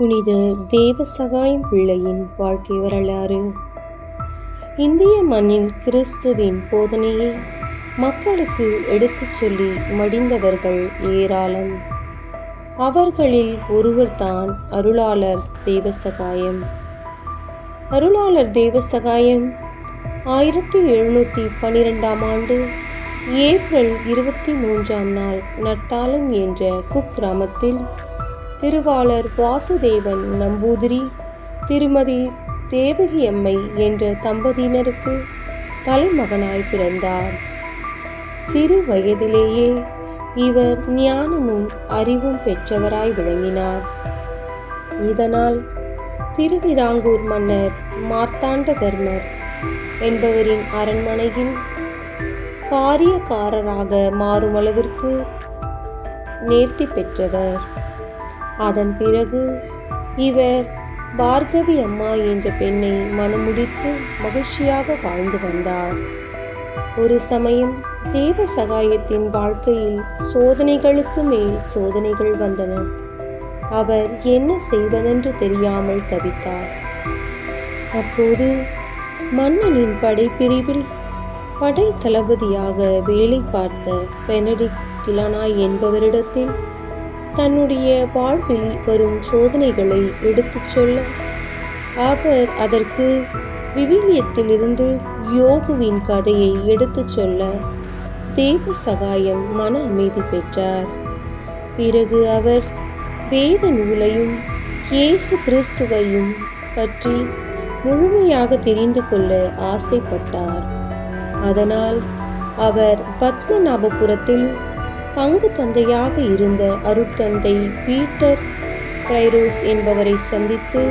புனித தேவசகாயம் பிள்ளையின் வாழ்க்கை வரலாறு. இந்திய மண்ணில் கிறிஸ்துவின் போதனையை மக்களுக்கு எடுத்துச் சொல்லி மடிந்தவர்கள் ஏராளம். அவர்களில் ஒருவர்தான் அருளாளர் தேவசகாயம். அருளாளர் தேவசகாயம் 1712 ஆண்டு ஏப்ரல் 23 நட்டாலம் என்ற குக்கிராமத்தில் திருவாளர் வாசுதேவன் நம்பூதிரி திருமதி தேவகி அம்மை என்ற தம்பதியினருக்கு தலைமகனாய் பிறந்தார். சிறு வயதிலேயே இவர் ஞானமும் அறிவும் பெற்றவராய் விளங்கினார். இதனால் திருவிதாங்கூர் மன்னர் மார்த்தாண்டவர்மர் என்பவரின் அரண்மனையில் காரியக்காரராக மாறும் அளவிற்கு நேர்த்தி பெற்றவர். அதன் பிறகு இவர் பார்கவி அம்மா என்ற பெண்ணை மணமுடித்து மகிழ்ச்சியாக வாழ்ந்து வந்தார். ஒரு சமயம் தேவசகாயத்தின் வாழ்க்கையில் சோதனைகளுக்கு மேல் சோதனைகள் வந்தன. அவர் என்ன செய்வதென்று தெரியாமல் தவித்தார். அப்போது மன்னனின் படைப்பிரிவில் படை தளபதியாக வேலை பார்த்த பெனடிக்ட் டிலானாய் என்பவரிடத்தில் தன்னுடைய வாழ்வில் வரும் சோதனைகளை எடுத்துச் சொல்ல, அவர் அதற்கு விவிலியத்திலிருந்து யோபுவின் கதையை எடுத்துச் சொல்ல தேவசகாயம் மன அமைதி பெற்றார். பிறகு அவர் வேத நூலையும் இயேசு கிறிஸ்துவையும் பற்றி முழுமையாக தெரிந்து கொள்ள ஆசைப்பட்டார். அதனால் அவர் பத்மநாபபுரத்தில் பங்கு தந்தையாக இருந்த அருட்தந்தை பீட்டர் கிரைரோஸ் என்பவரை சந்தித்து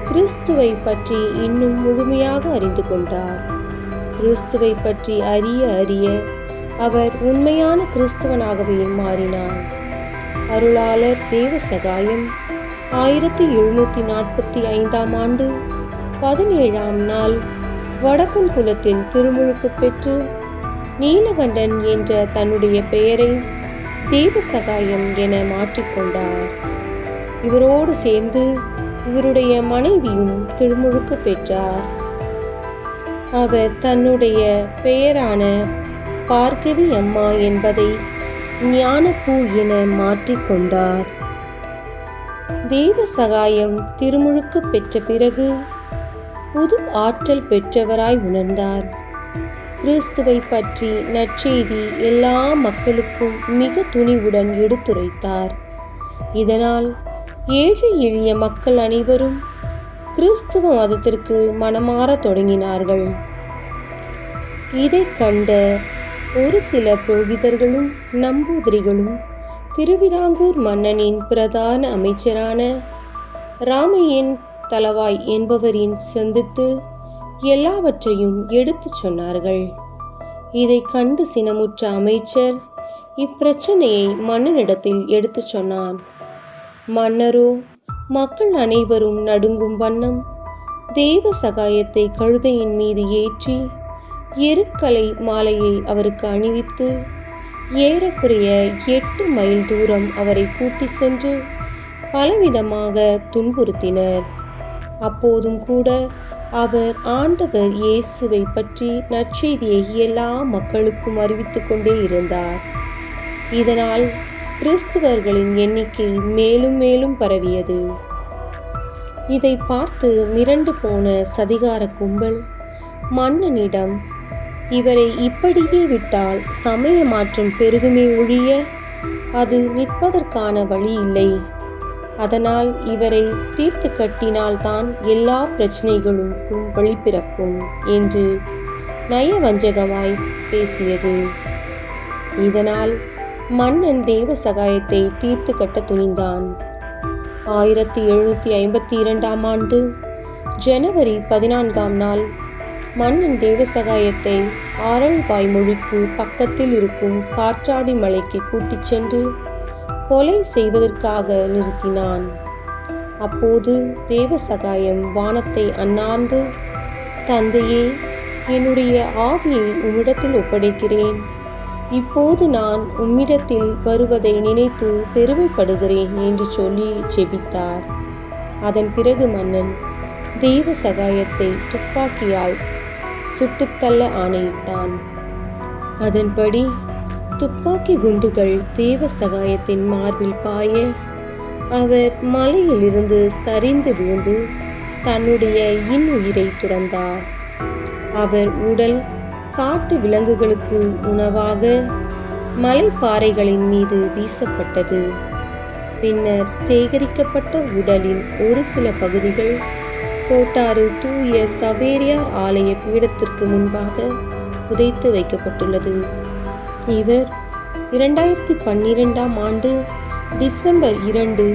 கிறிஸ்துவை பற்றி இன்னும் முழுமையாக அறிந்து கொண்டார். கிறிஸ்துவை பற்றி அறிய அவர் உண்மையான கிறிஸ்தவனாகவே மாறினார். அருளாளர் தேவசகாயம் 1745 ஆண்டு 17 வடக்குங்குளத்தில் திருமுழுக்கு பெற்று நீலகண்டன் என்ற தன்னுடைய பெயரை தேவசகாயம் என மாற்றிக்கொண்டார். இவரோடு சேர்ந்து இவருடைய மனைவியும் திருமுழுக்கு பெற்றார். அவர் தன்னுடைய பெயரான பார்கவி அம்மா என்பதை ஞானப்பூ என மாற்றிக்கொண்டார். தேவசகாயம் திருமுழுக்கு பெற்ற பிறகு புது ஆற்றல் பெற்றவராய் உணர்ந்தார். கிறிஸ்துவை பற்றி நற்செய்தி எல்லா மக்களுக்கும் மிக துணிவுடன் எடுத்துரைத்தார். இதனால் ஏழை எளிய மக்கள் அனைவரும் கிறிஸ்துவ மதத்திற்கு மனமாற தொடங்கினார்கள். இதை கண்ட ஒரு சில புரோகிதர்களும் நம்பூதிரிகளும் திருவிதாங்கூர் மன்னனின் பிரதான அமைச்சரான ராமையன் தளவாய் என்பவரின் சந்தித்து எல்லாவற்றையும் எடுத்துச் சொன்னார்கள். இதை கண்டு சினமுற்ற அமைச்சர் இப்பிரச்சனையை மன்னனிடத்தில் எடுத்துச் சொன்னான். மன்னரோ மக்கள் அனைவரும் நடுங்கும் வண்ணம் தேவசகாயத்தை கழுதையின் மீது ஏற்றி எருக்கலை மாலையை அவருக்கு அணிவித்து ஏறக்குறைய 8 மைல் தூரம் அவரை கூட்டி சென்று பலவிதமாக துன்புறுத்தினர். அப்போதும் கூட அவர் ஆண்டவர் இயேசுவை பற்றி நற்செய்தியை எல்லா மக்களுக்கும் அறிவித்துக் கொண்டே இருந்தார். இதனால் கிறிஸ்துவர்களின் எண்ணிக்கை மேலும் மேலும் பரவியது. இதை பார்த்து மிரண்டு போன சதிகார கும்பல் மன்னனிடம், இவரை இப்படியே விட்டால் சமய மாற்றம் பெருகுமே ஒழிய அது நிற்பதற்கான வழி இல்லை. அதனால் இவரை தீர்த்து கட்டினால்தான் எல்லா பிரச்சனைகளுக்கும் வழி பிறக்கும் என்று நயவஞ்சகமாய் பேசியது. இதனால் மன்னன் தேவசகாயத்தை தீர்த்து கட்ட துணிந்தான். 1752 ஆண்டு ஜனவரி 14 மன்னன் தேவசகாயத்தை ஆரல்வாய் மொழிக்கு பக்கத்தில் இருக்கும் காற்றாடி மலைக்கு கூட்டிச் சென்று கொலை செய்வதற்காக நிறுத்தினான். அப்போது தேவசகாயம் வானத்தை அண்ணாந்து, தந்தையே, என்னுடைய ஆவியை உம்மிடத்தில் ஒப்படைக்கிறேன். இப்போது நான் உம்மிடத்தில் வருவதை நினைத்து பெருமைப்படுகிறேன் என்று சொல்லி ஜெபித்தார். அதன் பிறகு மன்னன் தெய்வ சகாயத்தை துப்பாக்கியால் சுட்டுத்தள்ள ஆணையிட்டான். அதன்படி துப்பாக்கி குண்டுகள் தேவ சகாயத்தின் மார்பில் பாய அவர் மலையிலிருந்து சரிந்து விழுந்து தன்னுடைய இன்னுயிரை துறந்தார். அவர் உடல் காட்டு விலங்குகளுக்கு உணவாக மலைப்பாறைகளின் மீது வீசப்பட்டது. பின்னர் சேகரிக்கப்பட்ட உடலின் ஒரு சில பகுதிகள் கோட்டாறு தூய சவேரியார் ஆலய பீடத்திற்கு முன்பாக புதைத்து வைக்கப்பட்டுள்ளது. இவர் 2012ஆம் ஆண்டு டிசம்பர் 2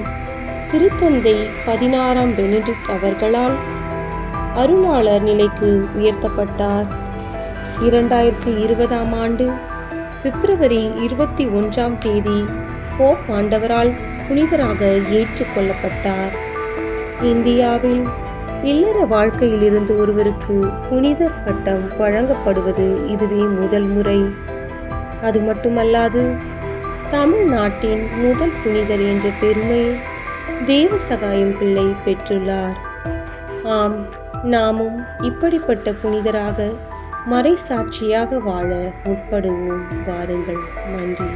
திருத்தந்தை 16ஆம் பெனடிக்ட் அவர்களால் அருளாளர் நிலைக்கு உயர்த்தப்பட்டார். 2020ஆம் ஆண்டு பிப்ரவரி 21ஆம் தேதி போப் ஆண்டவரால் புனிதராக ஏற்றுக்கொள்ளப்பட்டார். இந்தியாவில் இல்லற வாழ்க்கையிலிருந்து ஒருவருக்கு புனிதர் பட்டம் வழங்கப்படுவது இதுவே முதல் முறை. அது மட்டுமல்லாது தமிழ்நாட்டின் முதல் புனிதர் என்ற பெருமையை தேவசகாயம் பிள்ளை பெற்றுள்ளார். ஆம், நாமும் இப்படிப்பட்ட புனிதராக மறைசாட்சியாக வாழ முற்படுவோம். வாருங்கள். நன்றி.